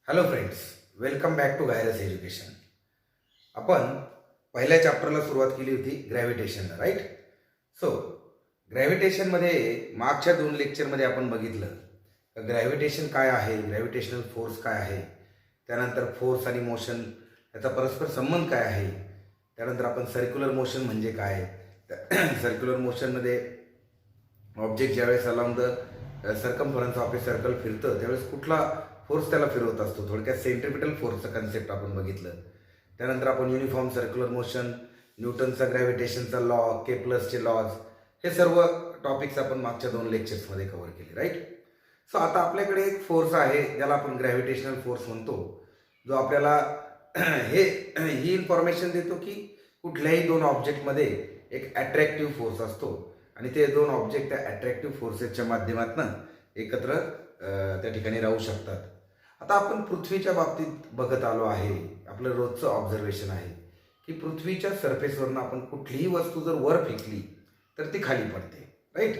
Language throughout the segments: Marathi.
Hello friends, welcome back to गायरस एज्युकेशन. आपण पहिल्या चॅप्टरला सुरुवात केली होती ग्रॅव्हिटेशनला, राईट? सो ग्रॅव्हिटेशनमध्ये मागच्या 2 लेक्चरमध्ये आपण बघितलं ग्रॅव्हिटेशन काय आहे, ग्रॅव्हिटेशनल फोर्स काय आहे, त्यानंतर फोर्स आणि मोशन याचा परस्पर संबंध काय आहे, त्यानंतर आपण सर्क्युलर मोशन म्हणजे काय, सर्क्युलर मोशनमध्ये ऑब्जेक्ट ज्यावेळेस अलाउंड the circumference of a circle फिरतं त्यावेळेस कुठला फोर्स त्याला फिरवत असतो. थोडक्यात सेंट्रिपिटल फोर्सचं कन्सेप्ट आपण बघितलं. त्यानंतर आपण युनिफॉर्म सर्क्युलर मोशन, न्यूटनचा ग्रॅव्हिटेशनचा लॉ, केप्लर्सचे लॉज, हे सर्व टॉपिक्स आपण मागच्या 2 लेक्चर्समध्ये कव्हर केले, राईट? सो आता आपल्याकडे एक फोर्स आहे ज्याला आपण ग्रॅव्हिटेशनल फोर्स म्हणतो, जो आपल्याला ही इन्फॉर्मेशन देतो की कुठल्याही 2 ऑब्जेक्टमध्ये एक अट्रॅक्टिव्ह फोर्स असतो आणि ते 2 ऑब्जेक्ट त्या अट्रॅक्टिव्ह फोर्सेसच्या माध्यमातून एकत्र त्या ठिकाणी राहू शकतात. आता आपण पृथ्वीच्या बाबतीत बघत आलो आहे. आपलं रोजचं ऑब्झर्वेशन आहे की पृथ्वीच्या सरफेसवरून आपण कुठलीही वस्तू जर वर फेकली तर ती खाली पडते, राईट?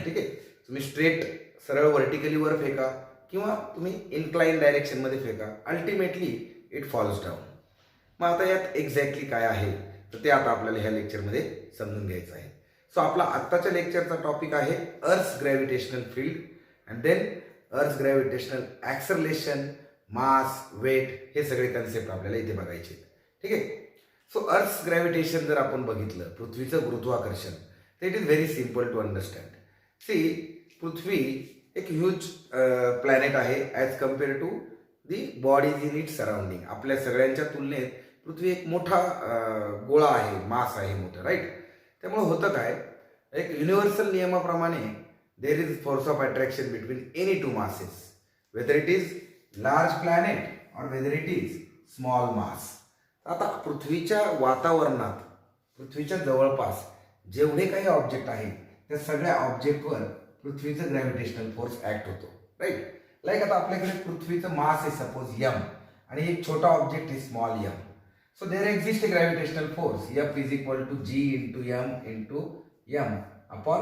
ठीक आहे. तुम्ही स्ट्रेट सरळ व्हर्टिकली वर फेका किंवा तुम्ही इन्क्लाइन डायरेक्शनमध्ये फेका, अल्टिमेटली इट फॉल्स डाऊन. मग आता यात एक्झॅक्टली काय आहे तर ते आता आपल्याला ह्या लेक्चरमध्ये समजून घ्यायचं आहे. सो आपला आत्ताच्या लेक्चरचा टॉपिक आहे अर्थ ग्रॅव्हिटेशनल फील्ड अँड देन अर्थ ग्रॅव्हिटेशनल ॲक्सलरेशन, मास, वेट, हे सगळे कन्सेप्ट आपल्याला इथे बघायचे. ठीक आहे. सो अर्थ ग्रॅव्हिटेशन जर आपण बघितलं, पृथ्वीचं गुरुत्वाकर्षण, तर it is very simple to understand. See, पृथ्वी एक ह्यूज प्लॅनेट आहे as compare to the bodies in it surrounding. आपल्या सगळ्यांच्या तुलनेत पृथ्वी एक मोठा गोळा आहे, मास आहे मोठा, राईट? त्यामुळे होतं काय, एक युनिव्हर्सल नियमाप्रमाणे there is force of attraction between any 2 masses, whether it is large planet or whether it is small mass. आता पृथ्वीच्या वातावरणात, पृथ्वीच्या जवळपास जेवढे काही ऑब्जेक्ट आहेत त्या सगळ्या ऑब्जेक्टवर पृथ्वीचं ग्रॅव्हिटेशनल फोर्स ॲक्ट होतो, राईट? लाईक आता आपल्याकडे पृथ्वीचं मास आहे सपोज यम आणि एक छोटा ऑब्जेक्ट आहे small m. So there exist a gravitational force F is equal to G into m upon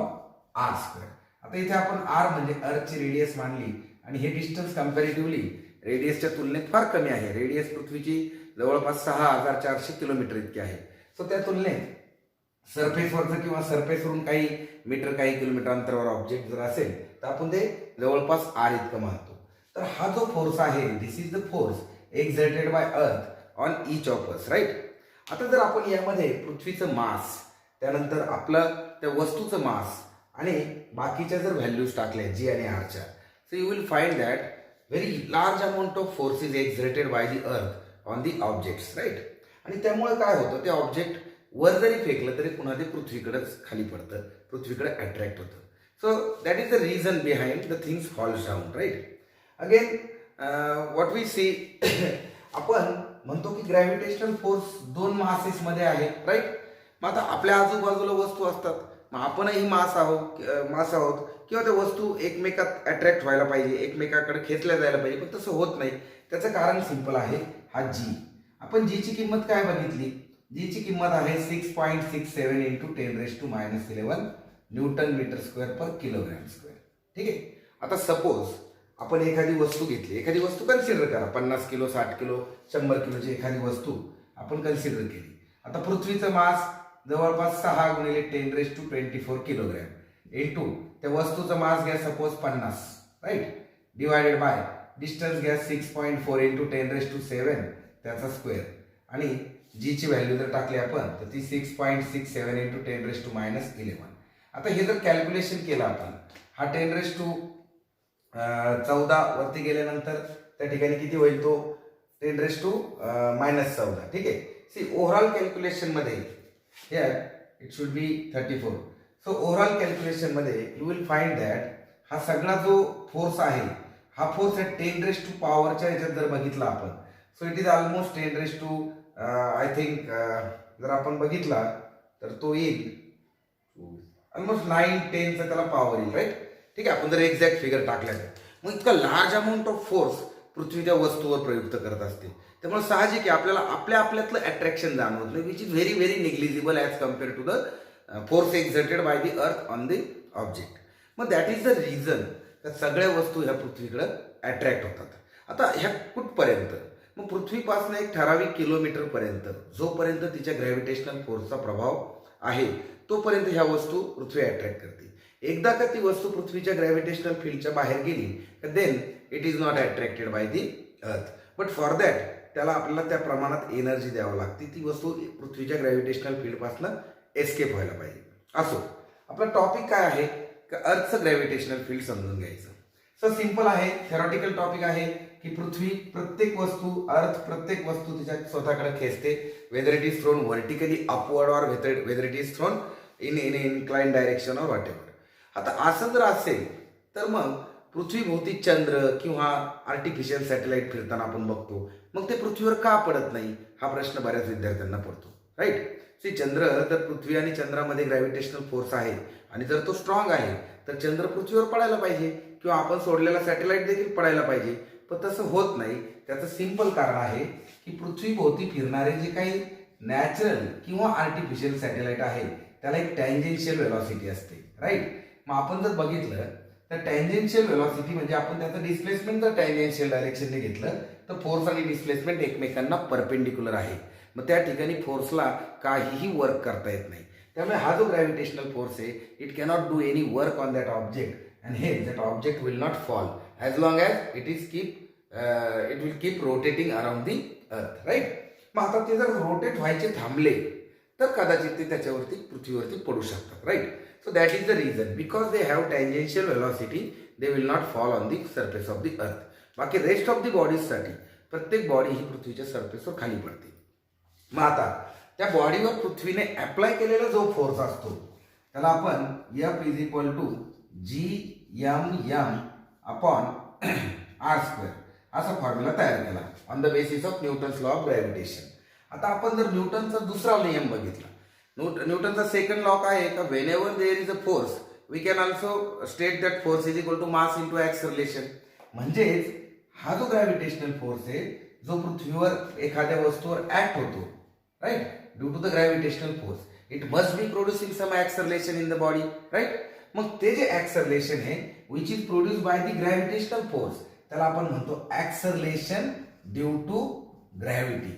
r square. आता इथे आपण आर म्हणजे अर्थची रेडियस मानली आणि हे डिस्टन्स कम्पॅरेटिव्हली रेडियसच्या तुलनेत फार कमी आहे. रेडियस पृथ्वीची जवळपास 6400 किलोमीटर इतकी आहे. सो त्या तुलनेत सरफेसवरचं किंवा सरफेसवरून काही मीटर काही किलोमीटर अंतरावर ऑब्जेक्ट जर असेल तर आपण ते जवळपास आर इतकं मानतो. तर हा जो फोर्स आहे, this is the force exerted by earth on each of us, right? आता जर आपण यामध्ये पृथ्वीचं मास, त्यानंतर आपलं त्या वस्तूचं मास आणि बाकीच्या जर व्हॅल्यूज टाकल्या जी आणि आरच्या, so you will find that very large amount of force is exerted by the earth on the objects, right? आणि त्यामुळे काय होतं, ते ऑब्जेक्ट वर जरी फेकलं तरी पुन्हा ते पृथ्वीकडेच खाली पडतं, पृथ्वीकडे अट्रॅक्ट होतं. So that is the reason behind the things falls down, right? Again what we see, आपण म्हणतो की ग्रॅव्हिटेशनल फोर्स 2 मासेसमध्ये आहे, राईट? मग आता आपल्या आजूबाजूला वस्तू असतात, मग आपणही मास आहोत किंवा त्या वस्तू एकमेकात अट्रॅक्ट व्हायला पाहिजे, एकमेकाकडे खेचल्या जायला पाहिजे, पण तसं होत नाही. त्याचं कारण सिंपल आहे, हा जी. आपण जीची किंमत काय बघितली? जीची किंमत आहे 6.67 इंटू 10⁻11 न्यूटन मीटर स्क्वेअर पर किलोग्रॅम स्क्वेअर. ठीक आहे. आता सपोज आपण एखादी वस्तू घेतली, एखादी वस्तू कन्सिडर करा, 50 किलो, 60 किलो, 100 किलोची एखादी वस्तू आपण कन्सिडर केली. आता पृथ्वीचं मास जवळपास 6 × 10⁻24 किलोग्रॅम इंटू त्या वस्तूचं मास घ्या suppose 50, right? Divided by distance घ्या 6.4 इंटू 10⁻7 त्याचा स्क्वेअर आणि जीची व्हॅल्यू जर टाकली आपण तर ती 6.67 इंटू 10⁻11. आता हे जर कॅल्क्युलेशन केलं आपण, हा 10⁻14 वरती गेल्यानंतर त्या ठिकाणी किती होईल, तो 10⁻14. ठीक आहे. सी, ओव्हरऑल कॅल्क्युलेशनमध्ये here it should be 34. So overall calculation मध्ये you will find that हा सगळा जो फोर्स आहे, हा फोर्स 10⁻⁴ च्या ह्याच्यात जर बघितला आपण, so it is almost 10⁻, I think जर आपण बघितला तर तो येईल ऑलमोस्ट 9-10चा त्याला पॉवर येईल, राईट? ठीक आहे. आपण जर एक्झॅक्ट फिगर टाकल्या तर मग इतका लार्ज अमाऊंट ऑफ फोर्स पृथ्वी त्या वस्तूवर प्रयुक्त करत असते. त्यामुळे साहजिक आहे आपल्याला आपल्यातलं अट्रॅक्शन जाणवत नाही, which is very very negligible as compare to the force exerted by the earth on the object. मग दॅट इज द रिझन सगळ्या वस्तू ह्या पृथ्वीकडे अट्रॅक्ट होतात. आता ह्या कुठपर्यंत, मग पृथ्वीपासून एक ठराविक किलोमीटरपर्यंत जोपर्यंत तिच्या ग्रॅव्हिटेशनल फोर्सचा प्रभाव आहे तोपर्यंत ह्या वस्तू पृथ्वी अट्रॅक्ट करते. एकदा का ती वस्तू पृथ्वीच्या ग्रॅव्हिटेशनल फील्डच्या बाहेर गेली then it is not attracted by the earth. But for that त्याला आपल्याला त्या प्रमाणात एनर्जी द्यावं लागते. ती वस्तू पृथ्वीच्या ग्रॅव्हिटेशनल फील्डपासून एस्केप व्हायला पाहिजे. असो, आपला टॉपिक काय आहे का अर्थचं ग्रॅव्हिटेशनल फील्ड समजून घ्यायचं. सो सिंपल आहे, थेरॉटिकल टॉपिक आहे की पृथ्वी प्रत्येक वस्तू तिच्या स्वतःकडे खेचते, whether it is thrown vertically upward और whether it is thrown in incline direction और व्हॉट एव्हर. आता असं जर असेल तर मग पृथ्वीभोवती चंद्र किंवा आर्टिफिशियल सॅटेलाइट फिरताना आपण बघतो, मग ते पृथ्वीवर का पडत नाही हा प्रश्न बऱ्याच विद्यार्थ्यांना पडतो. राईट. चंद्र जर पृथ्वी आणि चंद्रामध्ये ग्रॅव्हिटेशनल फोर्स आहे आणि जर तो स्ट्रॉंग आहे तर चंद्र पृथ्वीवर पडायला पाहिजे किंवा आपण सोडलेला सॅटेलाइट देखील पडायला पाहिजे. पण तसं होत नाही. त्याचं सिंपल कारण आहे की पृथ्वीभोवती फिरणारे जे काही नॅचरल किंवा आर्टिफिशियल सॅटेलाइट आहे त्याला एक टँजेन्शियल वेलॉसिटी असते. राईट. मग आपण जर बघितलं तर टँजेन्शियल वेलॉसिटी म्हणजे आपण त्याचं डिस्प्लेसमेंट जर टँजेन्शियल डायरेक्शनने घेतलं तर फोर्स आणि डिस्प्लेसमेंट एकमेकांना परपेंडिक्युलर आहे. मग त्या ठिकाणी फोर्सला काहीही वर्क करता येत नाही. त्यामुळे हा जो ग्रॅव्हिटेशनल फोर्स आहे it cannot do any work on that object and हे that object will not fall as long as it will keep rotating around the earth. Right. मग आता ते जर रोटेट व्हायचे थांबले तर कदाचित ते त्याच्यावरती पृथ्वीवरती पडू शकतात. Right. So that is the reason because they have tangential velocity they will not fall on the surface of the earth. बाकी रेस्ट ऑफ दी बॉडीजसाठी प्रत्येक बॉडी ही पृथ्वीच्या सरफेसवर खाली पडते. मग आता त्या बॉडीवर पृथ्वीने अप्लाय केलेला जो फोर्स असतो त्याला आपण F is equal to GMM upon R² असा फॉर्म्युला तयार केला on the basis of Newton's law of gravitation. आता आपण जर न्यूटनचा दुसरा नियम बघितला, न्यूटनचा सेकंड लॉ काय आहे का whenever there is a force we can also state that force is equal to mass into acceleration. म्हणजेच हा जो ग्रॅव्हिटेशनल फोर्स आहे जो पृथ्वीवर एखाद्या वस्तूवर ऍक्ट होतो, right, due to the gravitational force it must be producing some acceleration in the body. Right. मग ते जे ॲक्सलरेशन आहे which is produce by the gravitational force त्याला आपण म्हणतो acceleration due to gravity.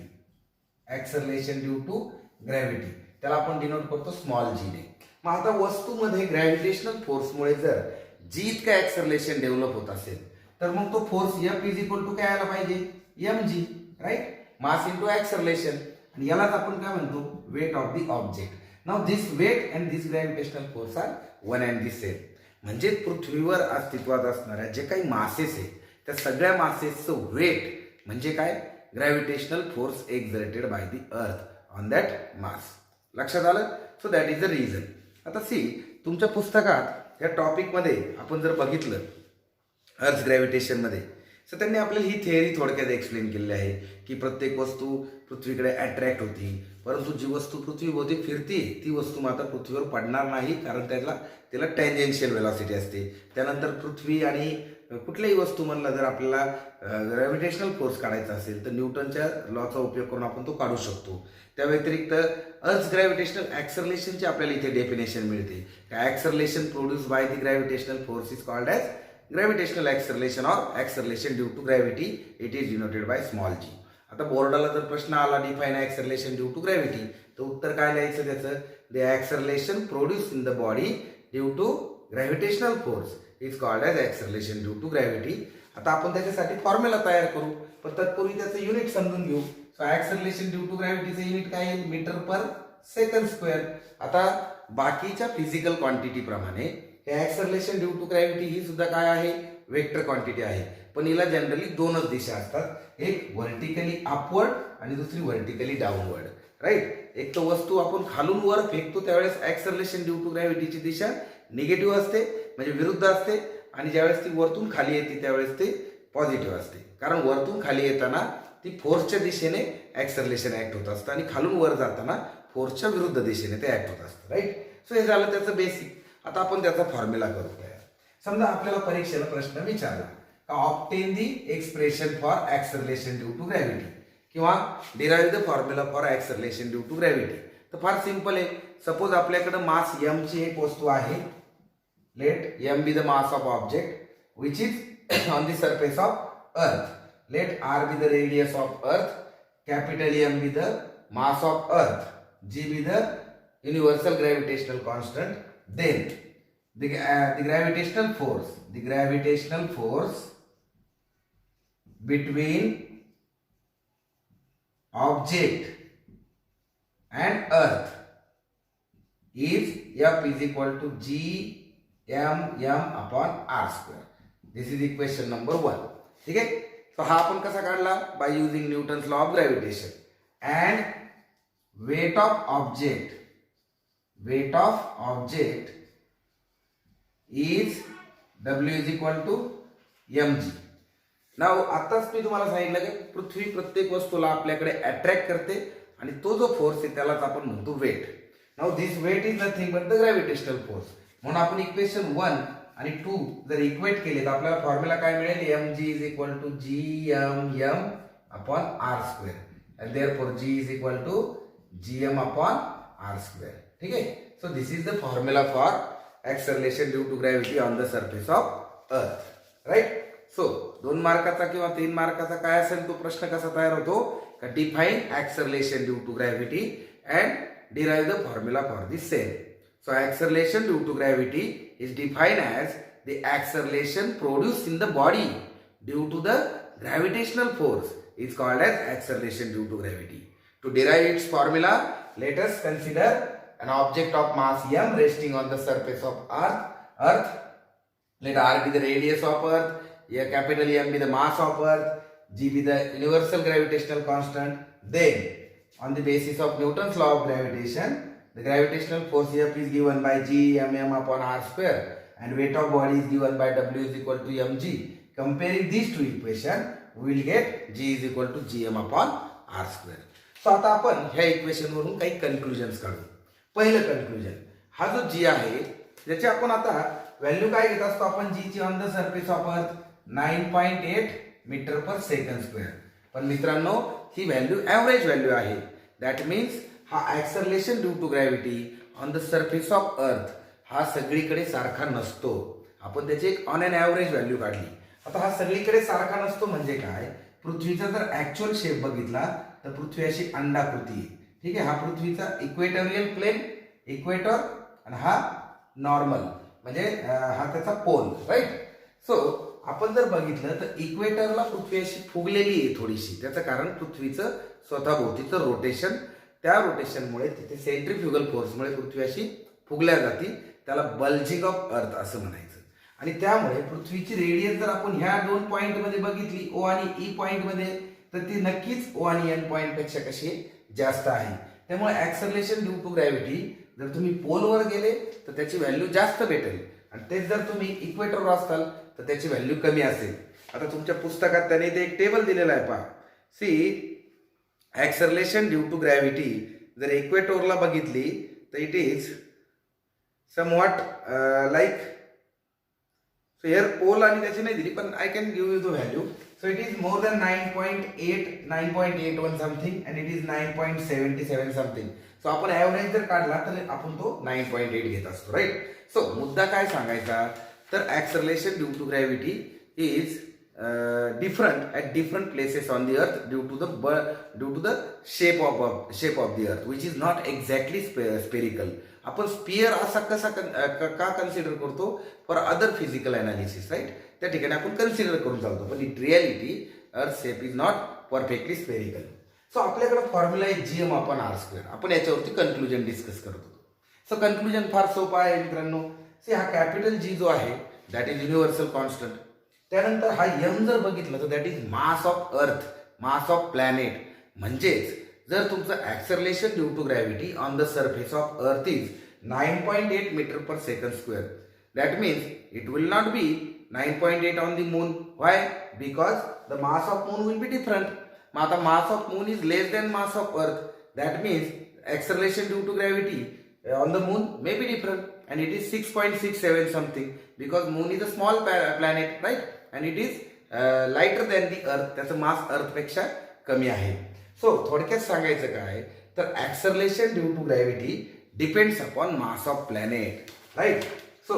Acceleration due to gravity त्याला आपण डिनोट करतो स्मॉल जी ने. मग आता वस्तूमध्ये ग्रॅव्हिटेशनल फोर्समुळे जर जी इतकं ॲक्सलरेशन डेव्हलप होत असेल तर मग तो force F is equal to काय आला पाहिजे mg. Right. Mass into acceleration. आणि यालाच आपण काय म्हणतो weight of the object. Now this weight and this gravitational force are one and the same. म्हणजे पृथ्वीवर अस्तित्वात असणाऱ्या जे काही मासेस आहे त्या सगळ्या मासेसचं वेट म्हणजे काय gravitational force exerted by the earth on that mass. लक्षात आलं. So that is the reason. आता सी तुमच्या पुस्तकात या टॉपिकमध्ये आपण जर बघितलं अर्थ ग्रॅव्हिटेशनमध्ये सो त्यांनी आपल्याला ही थिअरी थोडक्यात एक्सप्लेन केलेली आहे की प्रत्येक वस्तू पृथ्वीकडे अट्रॅक्ट होती परंतु जी वस्तू पृथ्वीभोवती फिरते ती वस्तू मात्र पृथ्वीवर पडणार नाही कारण त्याला टँजेन्शियल वेलॉसिटी असते. त्यानंतर पृथ्वी आणि कुठल्याही वस्तू म्हणला जर आपल्याला ग्रॅव्हिटेशनल फोर्स काढायचा असेल तर न्यूटनच्या लॉचा उपयोग करून आपण तो काढू शकतो. त्या व्यतिरिक्त अर्थ ग्रॅव्हिटेशनल ॲक्सलरेशनची आपल्याला इथे डेफिनेशन मिळते. Acceleration produce by the gravitational force is called as gravitational acceleration or acceleration due to gravity it is denoted by small g. आता बोर्डाला जर प्रश्न आला define acceleration due to gravity तर उत्तर काय लिहायचं त्याचं the acceleration produce in the body due to gravitational force is called as acceleration due to gravity. आता आपण त्याच्यासाठी फॉर्म्युला तयार करू पण तत्पूर्वी त्याचं युनिट समजून घेऊ. सो ॲक्सलरेशन ड्यू टू ग्रॅव्हिटीचं युनिट काय आहे मीटर पर सेकंड स्क्वेअर. आता बाकीच्या फिजिकल क्वांटिटी प्रमाणे हे ॲक्सलरेशन ड्यू टू ग्रॅव्हिटी ही सुद्धा काय आहे वेक्टर क्वांटिटी आहे पण हिला जनरली दोनच दिशा असतात, एक व्हर्टिकली अपवर्ड आणि दुसरी व्हर्टिकली डाऊनवर्ड. राईट. एक तर वस्तू आपण खालून वर फेकतो त्यावेळेस ॲक्सलरेशन ड्यू टू ग्रॅव्हिटीची दिशा निगेटिव्ह असते म्हणजे विरुद्ध असते आणि ज्यावेळेस ती वरतून खाली येते त्यावेळेस ते पॉझिटिव्ह असते कारण वरतून खाली येताना ती फोर्सच्या दिशेने ॲक्सलरेशन ॲक्ट होत असतं आणि खालून वर जाताना फोर्सच्या विरुद्ध दिशेने ते ॲक्ट होत असतं. राईट. सो हे झालं त्याचं बेसिक. आता आपण त्याचा फॉर्म्युला करूया. समजा आपल्याला परीक्षेला प्रश्न विचारला का obtain the expression for acceleration due to gravity किंवा derive the formula for acceleration due to gravity. तर फार सिंपल आहे. सपोज आपल्याकडे मास m ची एक वस्तू आहे. Let m be the mass of object which is on the surface of earth. let r be the radius of earth, capital M be the mass of earth, g be the universal gravitational constant, then the gravitational force between object and earth is F is equal to G M upon R square. This is equation number 1. ठीक आहे. So हा आपण कसा काढला? By using Newton's law of gravitation. And weight of object is W is equal to mg. नाव आताच मी तुम्हाला सांगितलं की पृथ्वी प्रत्येक वस्तूला आपल्याकडे अट्रॅक्ट करते आणि तो जो फोर्स आहे त्यालाच आपण म्हणतो weight. Now this weight is nothing but the gravitational force. म्हणून आपण इक्वेशन 1 आणि 2 जर इक्वेट केले तर आपल्याला फॉर्म्युला काय मिळेल? mg is equal to gm upon r square and therefore g is equal to gm upon r square. ठीक आहे. So this is the formula for acceleration due to gravity on the surface of earth. Right? So 2 मार्काचा किंवा 3 मार्काचा काय असेल तो प्रश्न कसा तयार होतो? का define acceleration due to gravity and derive the formula for the same. So acceleration due to gravity is defined as the acceleration produced in the body due to the gravitational force is called as acceleration due to gravity. To derive its formula, let us consider an object of mass m resting on the surface of earth. Let r be the radius of earth, capital M be the mass of earth, g be the universal gravitational constant. Then on the basis of Newton's law of gravitation, the gravitational force F is given by g m upon r square and weight of body is given by W is equal to mg. Comparing these two equations, we will get g is equal to gm upon r square. So आता आपण ह्या इक्वेशन वरून काही कन्क्लुजन्स काढू. पहिलं कन्क्लुजन, हा जो g आहे त्याची आपण आता व्हॅल्यू काय घेत असतो आपण g ची ऑन द सरफेस ऑफ अर्थ 9.8 मीटर पर सेकंड स्क्वेअर. पण मित्रांनो ही व्हॅल्यू ॲव्हरेज व्हॅल्यू आहे. दॅट मीन्स हा acceleration due to gravity on the surface of earth हा सगळीकडे सारखा नसतो. आपण त्याची एक ऑन एन ॲव्हरेज व्हॅल्यू काढली. आता हा सगळीकडे सारखा नसतो म्हणजे काय? पृथ्वीचा जर ॲक्च्युअल शेप बघितला तर पृथ्वी अशी अंडाकृती आहे. ठीक आहे. हा पृथ्वीचा इक्वेटोरियल प्लेन, इक्वेटर, आणि हा नॉर्मल म्हणजे हा त्याचा पोल. राईट. सो आपण जर बघितलं तर इक्वेटरला पृथ्वी अशी फुगलेली आहे थोडीशी. त्याचं कारण पृथ्वीचं स्वतःभोवतीचं रोटेशन, त्या रोटेशनमुळे तिथे सेंट्रीफ्युगल फोर्समुळे पृथ्वी अशी फुगल्या जाते. त्याला बल्जिंग ऑफ अर्थ असं म्हणायचं. आणि त्यामुळे पृथ्वीची रेडियस जर आपण ह्या 2 पॉइंट मध्ये बघितली ओ आणि ई पॉइंट मध्ये, तर ती नक्कीच ओ आणि एन पॉइंट पेक्षा कशी जास्त आहे. त्यामुळे ऍक्सलरेशन ड्यू टू ग्रॅव्हिटी जर तुम्ही पोलवर गेले तर त्याची व्हॅल्यू जास्त भेटेल आणि तेच जर तुम्ही इक्वेटरवर असाल तर त्याची व्हॅल्यू कमी असेल. आता तुमच्या पुस्तकात त्याने इथे एक टेबल दिलेला आहे पहा. See acceleration due to gravity जर इक्वेटरला बघितली तर it is somewhat like, so here pole आणि त्याची नाही दिली पण I can give you the value. So it is more than 9.81 something and it is 9.77 something. So आपण ॲव्हरेज जर काढला तर आपण तो 9.8 घेत असतो. राईट. सो मुद्दा काय सांगायचा तर acceleration due to gravity is different at different places on the earth due to the shape of the earth which is not exactly spherical. आपण स्पियर असा कसा का कन्सिडर करतो? For other physical analysis. Right. त्या ठिकाणी आपण कन्सिडर करून चालतो पण in reality earth shape is not perfectly spherical. So आपल्याकडे फॉर्म्युला आहे जीएम अपॉन आर स्क्वेअर. आपण याच्यावरती कन्क्लुजन डिस्कस करत होतो. सो कन्क्लुजन फार सोपा आहे मित्रांनो. सी हा कॅपिटल जी जो आहे दॅट इज युनिव्हर्सल कॉन्स्टंट. त्यानंतर हा एम जर बघितलं तर दॅट इज मास ऑफ अर्थ, मास ऑफ प्लॅनेट. म्हणजेच जर तुमचं acceleration due to gravity on the surface of earth is 9.8 metre per second square, that means it will not be 9.8 on the moon. Why? Because the mass of moon will be different. मग आता mass of moon is less than mass of earth, that means acceleration due to gravity on the moon may be different and it is 6.67 something because moon is a small planet, right, and it is lighter than the earth. त्याचं मास अर्थ पेक्षा कमी आहे. सो थोडक्यात सांगायचं काय तर acceleration due to gravity depends upon mass of planet. Right. So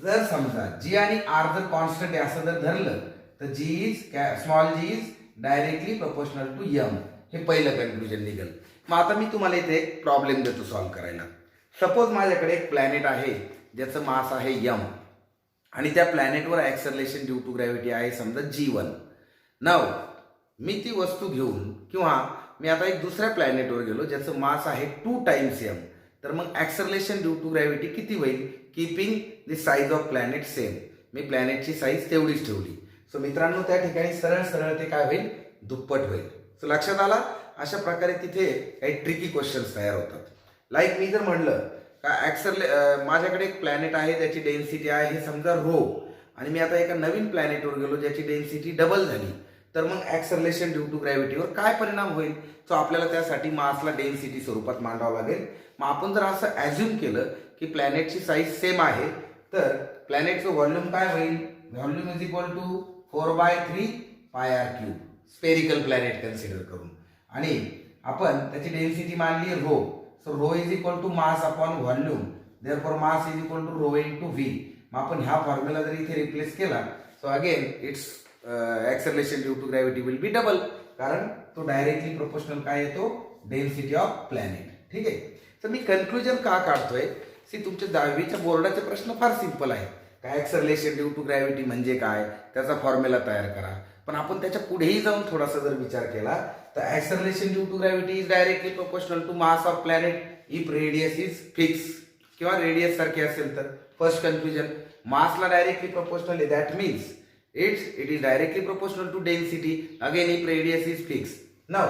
जर समजा जी आणि आर जर कॉन्स्टंट आहे असं जर धरलं तर g is small g is directly proportional to m. हे पहिलं कन्क्लुजन निघेल. मग आता मी तुम्हाला इथे एक प्रॉब्लेम देतो सॉल्व्ह करायला. सपोज माझ्याकडे एक प्लॅनेट आहे ज्याचं मास आहे m आणि त्या प्लॅनेटवर ॲक्सलरेशन ड्यू टू ग्रॅव्हिटी आहे समजा g1. नाव मी ती वस्तू घेऊन किंवा मी आता एक दुसऱ्या प्लॅनेटवर गेलो ज्याचं मास आहे 2 टाइम्स m, तर मग ॲक्सलरेशन ड्यू टू ग्रॅव्हिटी किती होईल? Keeping the size of planet same. मी प्लॅनेटची साईज तेवढीच ठेवली. सो मित्रांनो त्या ठिकाणी सरळ सरळ ते काय होईल? दुप्पट होईल. सो लक्षात आला? अशा प्रकारे तिथे काही ट्रिकी क्वेश्चन्स तयार होतात. लाईक मी जर म्हणलं का माझ्याकडे एक प्लॅनेट आहे त्याची डेन्सिटी आहे हे समजा रो आणि मी आता एका नवीन प्लॅनेटवर गेलो ज्याची डेन्सिटी डबल झाली, तर मग ॲक्सलरेशन ड्यू टू ग्रॅव्हिटीवर काय परिणाम होईल? सो आपल्याला त्यासाठी मासला डेन्सिटी स्वरूपात मांडावं लागेल. मग आपण जर असं ॲझ्युम केलं की प्लॅनेटची साईज सेम आहे तर प्लॅनेटचं व्हॉल्यूम काय होईल? Volume is equal to 4/3 πr³. Spherical planet consider करून आणि आपण त्याची डेन्सिटी मानली rho. So rho is equal to mass upon volume. Therefore mass is equal to rho into V. मग आपण ह्या फॉर्म्युला जर इथे रिप्लेस केला so again it's acceleration due to gravity will be double, कारण तो डायरेक्टली प्रोपोर्शनल काय येतो? Density of planet. ठीक आहे. तर मी कन्क्लुजन का काढतोय? तुमच्या 10वीच्या बोर्डाचे प्रश्न फार सिंपल आहे. काय ॲक्सलरेशन ड्यू टू ग्रॅव्हिटी म्हणजे काय त्याचा फॉर्म्युला तयार करा. पण आपण त्याच्या पुढेही जाऊन थोडासा जर विचार केला तर acceleration due to gravity is directly proportional to mass of planet if radius is fix किंवा रेडियस सारखे असेल तर. फर्स्ट कन्क्लुजन, मासला डायरेक्टली प्रोपोर्शनल आहे that means it is directly proportional to density again if radius is fixed. Now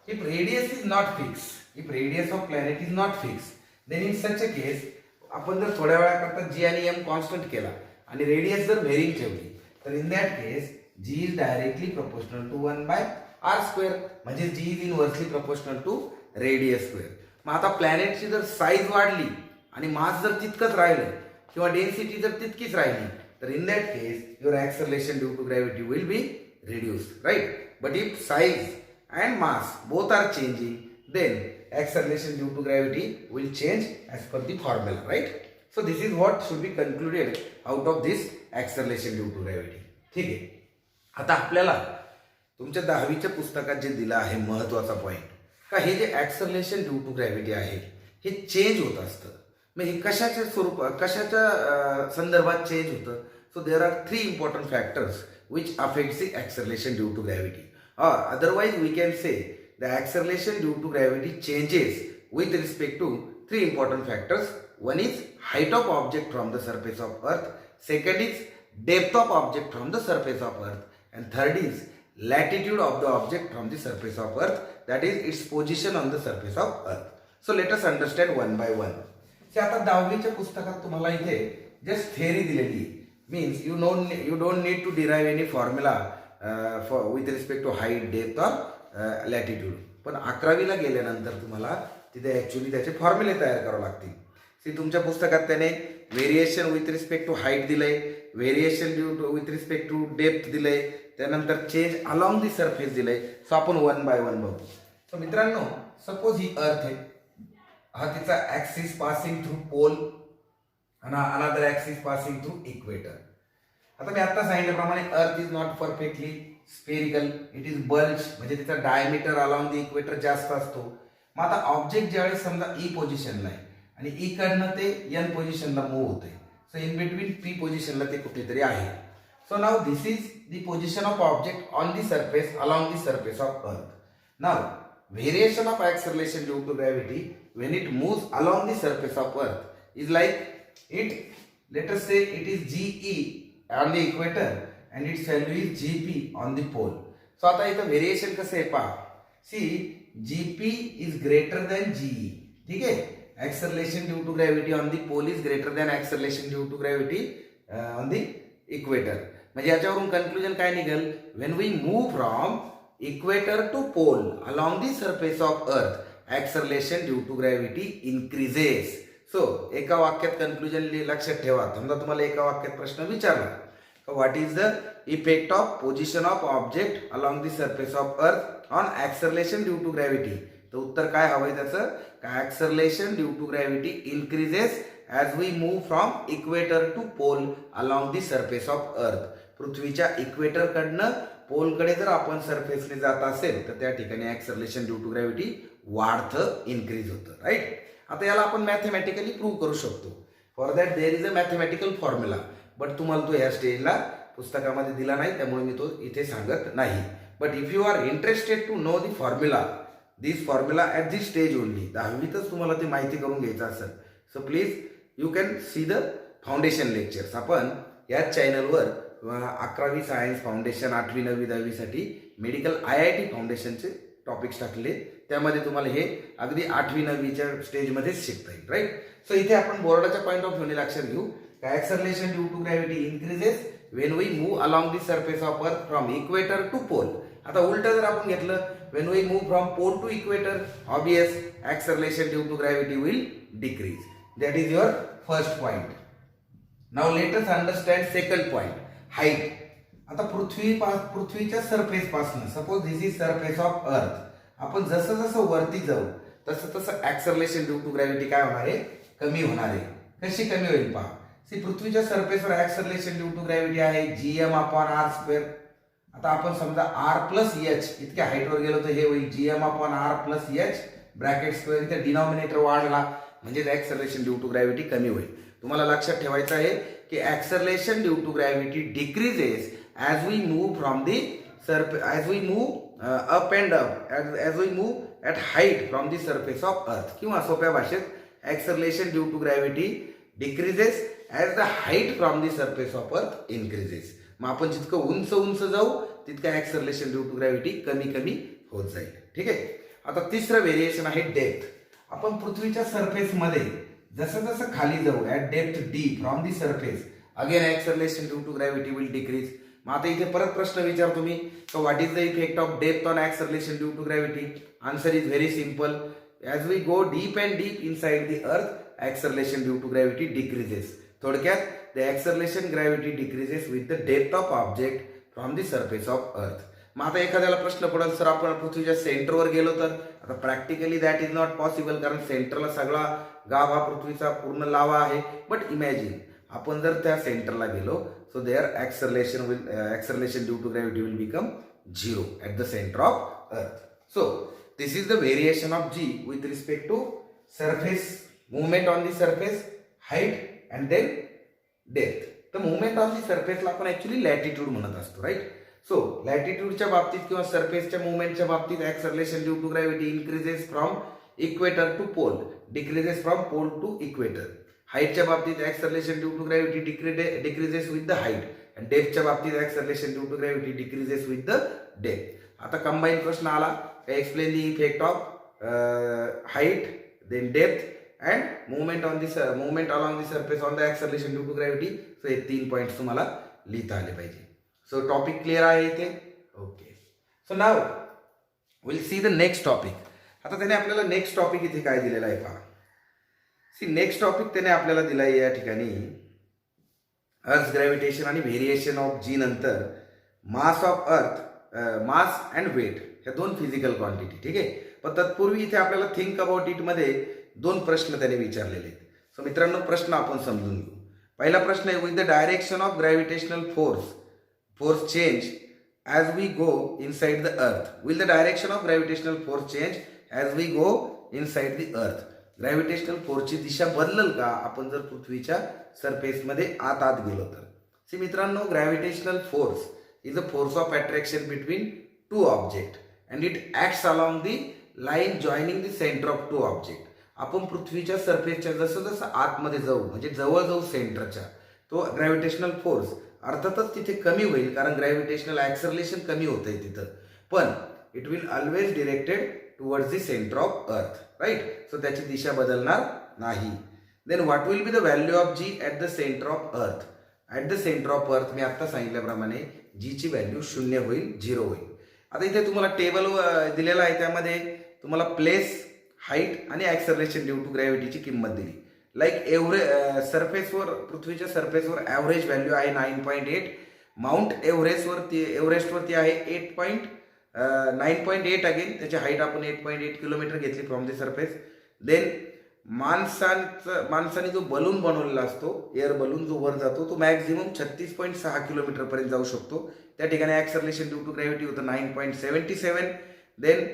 if radius is not fixed, if radius of planet is not fixed, then in such a case आपण जर थोड्या वेळाकरता g आणि m कॉन्स्टंट केला आणि रेडियस जर व्हेरिंग ठेवली तर in that case g is directly proportional to 1/r², म्हणजे g is inversely proportional to radius square. मग आता प्लॅनेटची जर साईज वाढली आणि मास जर तितकंच राहिलं किंवा डेन्सिटी जर तितकीच राहिली तर in that case your acceleration due to gravity will be reduced, right? But if size and mass both are changing, then acceleration due to gravity will change as per the formula, right? So this is what should be concluded out of this acceleration due to gravity. ठीक आहे. आता आपल्याला तुमच्या 10वीच्या पुस्तकात जे दिलं आहे महत्त्वाचा पॉईंट का हे जे acceleration due to gravity आहे हे चेंज होत असतं. मग हे कशाच्या कशाच्या संदर्भात चेंज होतं? So there are 3 important factors which affects the acceleration due to gravity. और otherwise we can say the acceleration due to gravity changes with respect to 3 important factors. One is height of object from the surface of earth, second is depth of object from the surface of earth, and third is latitude of the object from the surface of earth, that is its position on the surface of earth. So let us understand one by one. आता 10वीच्या पुस्तकात तुम्हाला इथे जस्ट थेअरी दिलेली means you don't need to derive any formula with respect to height, depth or latitude. पण 11वीला गेल्यानंतर तुम्हाला तिथे ॲक्च्युली त्याचे फॉर्म्युले तयार करावे लागतील. तुमच्या पुस्तकात त्याने variation with respect to height दिलंय, variation due to with respect to depth दिलंय, त्यानंतर चेंज अलॉंग दी सरफेस दिलंय. सो आपण 1 बाय 1 बघू. सो मित्रांनो सपोज ही अर्थ आहे, हा तिचा ऍक्सिस पासिंग थ्रू पोल आणि another axis passing through equator. आता मी आता सांगितल्याप्रमाणे earth is not perfectly spherical, it is bulge, म्हणजे तिचा डायमीटर अलॉंग द इक्वेटर जास्त असतो. मग आता ऑब्जेक्ट ज्यावेळेस समजा ई पोझिशनला आहे आणि ई कडनं ते एन पोझिशनला मूव्ह होते, सो इन बिटवीन पी पोझिशनला ते कुठेतरी आहे. So now this is the position of object on the surface along the surface of अर्थ. नाव variation of acceleration due to gravity when it moves along the surface of earth is like it, let us say it is GE on the equator and its value is GP on the pole. So आता इथं variation कसं आहे पहा. See GP is greater than GE. ठीक आहे. Acceleration due to gravity on the pole is greater than acceleration due to gravity on the equator. म्हणजे याच्यावरून कन्क्लुजन काय निघेल? When we move from equator to pole along the surface of earth, acceleration due to gravity increases. So एका वाक्यात कन्क्लुजन लक्षात ठेवा. समजा तुम्हाला एका वाक्यात प्रश्न विचारला what is the effect of position of object along the surface of earth on acceleration due to gravity, तर उत्तर काय हवंय त्याचं? Acceleration due to gravity increases as we move from equator to pole along the surface of earth. पृथ्वीच्या इक्वेटरकडनं पोलकडे जर आपण सरफेसने जात असेल तर त्या ठिकाणी ऍक्सलरेशन ड्यू टू ग्रॅव्हिटी वाढतं, इन्क्रीज होतं, राईट. आता याला आपण मॅथमॅटिकली प्रूव्ह करू शकतो. For that there is a mathematical formula, but तुम्हाला तो ह्या स्टेजला पुस्तकामध्ये दिला नाही, त्यामुळे मी तो इथे सांगत नाही. But if you are interested to know the formula, this formula at this stage only, 10वीतच तुम्हाला ते माहिती करून घ्यायचं असेल, so please you can see the foundation lectures. आपण याच चॅनलवर 11वी सायन्स फाउंडेशन, 8वी 9वी 10वीसाठी मेडिकल IIT फाउंडेशनचे टॉपिक्स टाकले, त्यामध्ये तुम्हाला हे अगदी 8वी 9वीच्या स्टेजमध्येच शिकता येईल, राईट. सो इथे आपण बोर्डाच्या पॉईंट ऑफ व्ह्यूने लक्षात घेऊ, acceleration due to gravity increases when we move along the surface of earth from equator to pole. आता उलट जर आपण घेतलं, when we move from pole to equator, obvious acceleration due to gravity will decrease. That is your first point. Now let us understand second point, height. आता पृथ्वीच्या सरफेस पासून, suppose this is surface of earth, आपण जसं जसं वरती जाऊ तसं तसं ऍक्सलरेशन ड्यू टू ग्रॅव्हिटी काय होणार आहे, कमी होणार आहे. कशी कमी होईल पहा. सी, पृथ्वीच्या सरफेसवर ऍक्सलरेशन ड्यू टू ग्रॅव्हिटी आहे gm/r². आता आपण समजा r+h इतक्या हाईटवर गेलो तर हे होईल gm/r+h ब्रॅकेट स्क्वेअर. इथे डिनॉमिनेटर वाढला म्हणजे ऍक्सलरेशन ड्यू टू ग्रॅव्हिटी कमी होईल. तुम्हाला लक्षात ठेवायचं आहे की acceleration due to gravity decreases as we move from the surface, as we move up and up, as we move at height from the surface of earth. किंवा सोप्या भाषेत acceleration due to gravity decreases as the height from the surface of earth increases. मग आपण जितकं उंच उंच जाऊ तितकं ऍक्सलरेशन ड्यू टू ग्रॅव्हिटी कमी कमी होत जाईल. ठीक आहे. आता तिसरं व्हेरिएशन आहे डेप्थ. आपण पृथ्वीच्या सरफेसमध्ये जसं जसं खाली जाऊ at depth d from the surface, again acceleration due to gravity will decrease. मग आता इथे परत प्रश्न विचारतो मी, so what is the effect of depth on acceleration due to gravity? Answer is very simple. As we go deep and deep inside the earth, acceleration due to gravity decreases. थोडक्यात the acceleration gravity decreases with the depth of object from the surface of earth. मग आता एखाद्याला प्रश्न पडेल, सर आपण पृथ्वीच्या सेंटरवर गेलो तर? आता practically that is not possible, कारण सेंटरला सगळा गाभ हा पृथ्वीचा पूर्ण लावा आहे. बट इमॅजिन आपण जर त्या सेंटरला गेलो, so their acceleration due to gravity will become 0 at the center of earth. So this is the variation of g with respect to surface movement on the surface, height and then depth. The movement on the surface ला आपण ऍक्च्युली लॅटिट्यूड म्हणत असतो, राईट. सो लॅटिट्यूडच्या बाबतीत किंवा सरफेसच्या मुवमेंटच्या बाबतीत acceleration due to gravity increases from equator to pole, decreases from pole to equator. हाईटच्या बाबतीत acceleration due to gravity decreases with the height, आणि डेप्थच्या बाबतीत acceleration due to gravity decreases with the depth. आता कंबाईन प्रश्न आला, explain the effect of height, then depth and movement on this movement along the surface on the acceleration due to gravity. So हे 3 पॉईंट्स तुम्हाला लिहिता आले पाहिजे. सो टॉपिक क्लिअर आहे इथे? Okay. So now will see the next topic. आता त्याने आपल्याला नेक्स्ट टॉपिक इथे काय दिलेला आहे पहा. सी, नेक्स्ट टॉपिक त्याने आपल्याला दिला आहे या ठिकाणी, अर्थ ग्रॅव्हिटेशन आणि व्हेरिएशन ऑफ जी नंतर मास ऑफ अर्थ, मास अँड वेट, ह्या 2 फिजिकल क्वांटिटी. ठीक आहे. पण तत्पूर्वी इथे आपल्याला थिंक अबाउट इट मध्ये 2 प्रश्न त्याने विचारलेले आहेत. सो मित्रांनो, प्रश्न आपण समजून घेऊ. पहिला प्रश्न आहे, with the direction of gravitational force change as we go inside the earth. Will the direction of gravitational force change as we go inside the earth. Gravitational फोर्सची दिशा बदलल का आपण जर पृथ्वीच्या सरफेसमध्ये आत गेलो तर? सी मित्रांनो, gravitational force is a force of attraction between 2 object and it acts along the line joining the centre of 2 object. आपण पृथ्वीच्या सरफेसच्या जसं जसं आतमध्ये जाऊ, म्हणजे जवळ जाऊ सेंटरच्या, तो ग्रॅव्हिटेशनल फोर्स अर्थातच तिथे कमी होईल, कारण ग्रॅव्हिटेशनल ऍक्सलरेशन कमी होतंय तिथं. पण it will always directed towards the centre of earth, right. So त्याची दिशा बदलणार नाही. Then what will be the value of g at the centre of earth? At the centre of earth मी आता सांगितल्याप्रमाणे जीची व्हॅल्यू 0 होईल, 0 होईल. आता इथे तुम्हाला टेबल दिलेला आहे, त्यामध्ये तुम्हाला प्लेस, हाईट आणि ऍक्सलरेशन ड्यू टू ग्रॅव्हिटीची किंमत दिली. लाईक सरफेसवर, पृथ्वीच्या सरफेसवर ॲव्हरेज व्हॅल्यू आहे 9.8. माउंट एव्हरेस्टवरती आहे 9.8. अगेन त्याची हाईट आपण 8.8 किलोमीटर घेतली फ्रॉम द सरफेस. देन माणसाने जो बलून बनवलेला असतो, एअर बलून जो वर जातो, तो मॅक्झिमम 36.6 किलोमीटरपर्यंत जाऊ शकतो. त्या ठिकाणी ॲक्सलरेशन ड्यू टू ग्रॅव्हिटी होतं 9.77. देन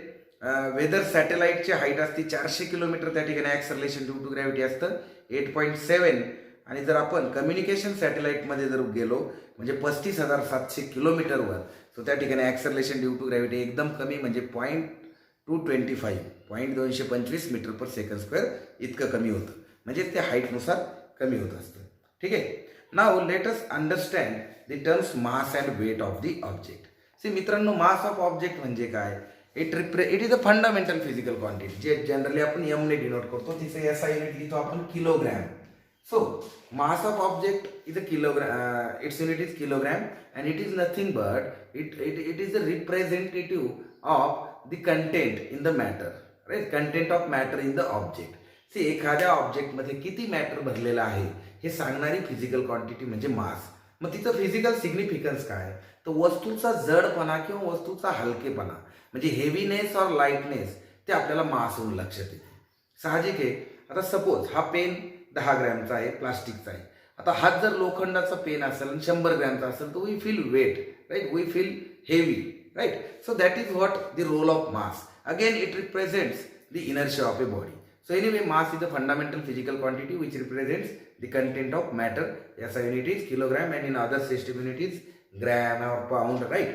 वेदर सॅटेलाईटची हाईट असते 400 किलोमीटर, त्या ठिकाणी ॲक्सलरेशन ड्यू टू ग्रॅव्हिटी असतं 8.7. आणि जर आपण कम्युनिकेशन सॅटेलाईटमध्ये जर गेलो म्हणजे 35,700 किलोमीटरवर, तर त्या ठिकाणी ॲक्सलरेशन ड्यू टू ग्रॅव्हिटी एकदम कमी म्हणजे 0.225 मीटर पर सेकंड स्क्वेअर इतकं कमी होतं. म्हणजे ते हाईटनुसार कमी होत असतं. ठीक आहे. Now let us understand the terms mass and weight of the object. See मित्रांनो, मास ऑफ ऑब्जेक्ट म्हणजे काय? It is a fundamental physical quantity, जे जनरली आपण एम ने डिनोट करतो. तिचं एसआय युनिट लिहितो आपण kilogram. So, mass of object is a kilogram, its unit is kilogram, and it is nothing but it is the representative of the content in the matter, right? Content of matter in the object. See, एखाद्या ऑब्जेक्टमध्ये किती मॅटर भरलेला आहे हे सांगणारी फिजिकल क्वांटिटी म्हणजे मास. मग तिचं फिजिकल सिग्निफिकन्स काय? तर वस्तूचा जडपणा किंवा वस्तूचा हलकेपणा म्हणजे हेवीनेस और लाईटनेस ते आपल्याला मासहून लक्षात येते. साहजिक आहे. आता सपोज हा पेन 10 ग्रॅमचा आहे, प्लास्टिकचा आहे. आता हाच जर लोखंडाचा पेन असेल आणि 100 ग्रॅमचा असेल तर we feel weight, right? We feel heavy, right? So that is what the role of mass. Again it represents the inertia of a body. So anyway, mass is a fundamental physical quantity which represents the content of matter. SI unit is kilogram and in other system unit is gram or pound, right?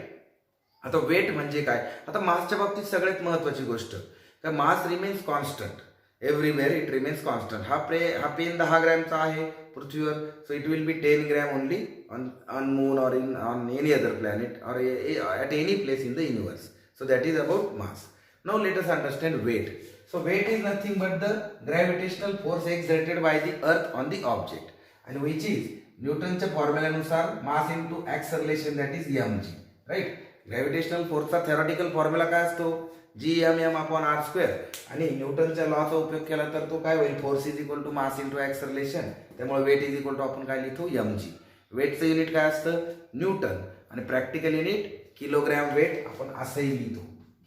आता वेट म्हणजे काय? आता मासच्या बाबतीत सगळ्यात महत्त्वाची गोष्ट का mass remains constant everywhere, it remains constant. हा पेन 10 ग्रॅमचा आहे पृथ्वीवर, so it will be 10 gram only on moon और ऑन एनी अदर प्लॅनेट और at any place in the universe. So that is about mass. Now let us understand weight. So weight is nothing but the gravitational force exerted by the earth on the object and which is न्यूटनच्या फॉर्म्युल्यानुसार mass into acceleration that is mg, right? Gravitational फोर्सचा थेरॉटिकल फॉर्म्युला काय असतो? Gmm/r². आणि न्यूटनच्या लॉचा उपयोग केला तर तो काय होईल? Force is equal to mass into acceleration. त्यामुळे वेट इज इक्वल टू आपण काय लिहितो? mg. वेटचं युनिट काय असतं? न्यूटन. आणि प्रॅक्टिकल युनिट किलोग्रॅम वेट आपण असंही लिहितो.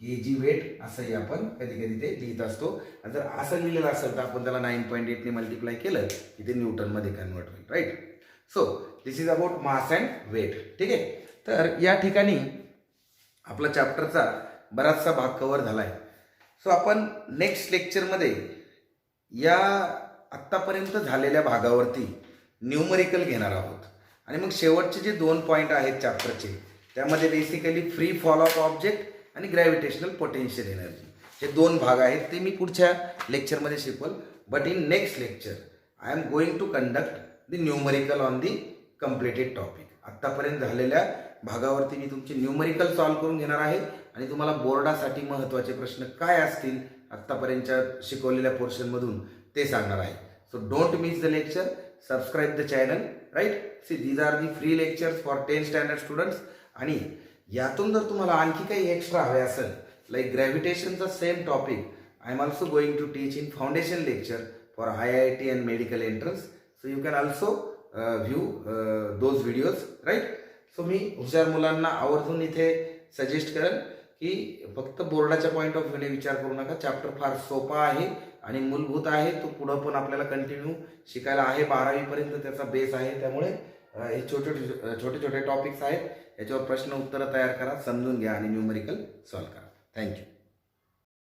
kg वेट असंही आपण कधी कधी ते लिहित असतो. जर असं लिहिलेलं असेल तर आपण त्याला 9.8 ने मल्टिप्लाय केलं की ते न्यूटनमध्ये कन्वर्ट होईल, right? So this is about mass and weight. ठीक आहे. तर या ठिकाणी आपला चॅप्टरचा बराचसा भाग कव्हर झाला आहे. सो आपण नेक्स्ट लेक्चरमध्ये या आत्तापर्यंत झालेल्या भागावरती न्यूमरिकल घेणार आहोत. आणि मग शेवटचे जे 2 पॉईंट आहेत चॅप्टरचे त्यामध्ये basically free fall of object आणि ग्रॅव्हिटेशनल पोटेन्शियल एनर्जी हे 2 भाग आहेत. ते मी पुढच्या लेक्चरमध्ये शिकवल. But in next lecture I am going to conduct the numerical on the completed topic. आत्तापर्यंत झालेल्या भागावरती मी तुमचे न्यूमरिकल सॉल्व्ह करून घेणार आहे आणि तुम्हाला बोर्डासाठी महत्त्वाचे प्रश्न काय असतील आत्तापर्यंतच्या शिकवलेल्या पोर्शनमधून ते सांगणार आहे. So don't miss the lecture, subscribe the channel, right? See these are the free lectures for 10th standard students. आणि यातून जर तुम्हाला आणखी काही एक्स्ट्रा हवे असेल लाईक ग्रॅव्हिटेशनचा same topic I am also going to teach in foundation lecture for IIT and medical entrance. So you can also view those videos, right? So मी हुशार मुलांना आवर्जून इथे सजेस्ट करेन की फक्त बोर्डाच्या पॉईंट ऑफ व्ह्यूने विचार करू नका. चॅप्टर फार सोपा आहे आणि मूलभूत आहे. तो पुढं पण आपल्याला कंटिन्यू शिकायला आहे. 12वीपर्यंत त्याचा बेस आहे. त्यामुळे हे छोटे छोटे टॉपिक्स आहेत. याच्यावर प्रश्न उत्तरं तयार करा, समजून घ्या आणि न्यूमरिकल सॉल्व्ह करा. थँक्यू.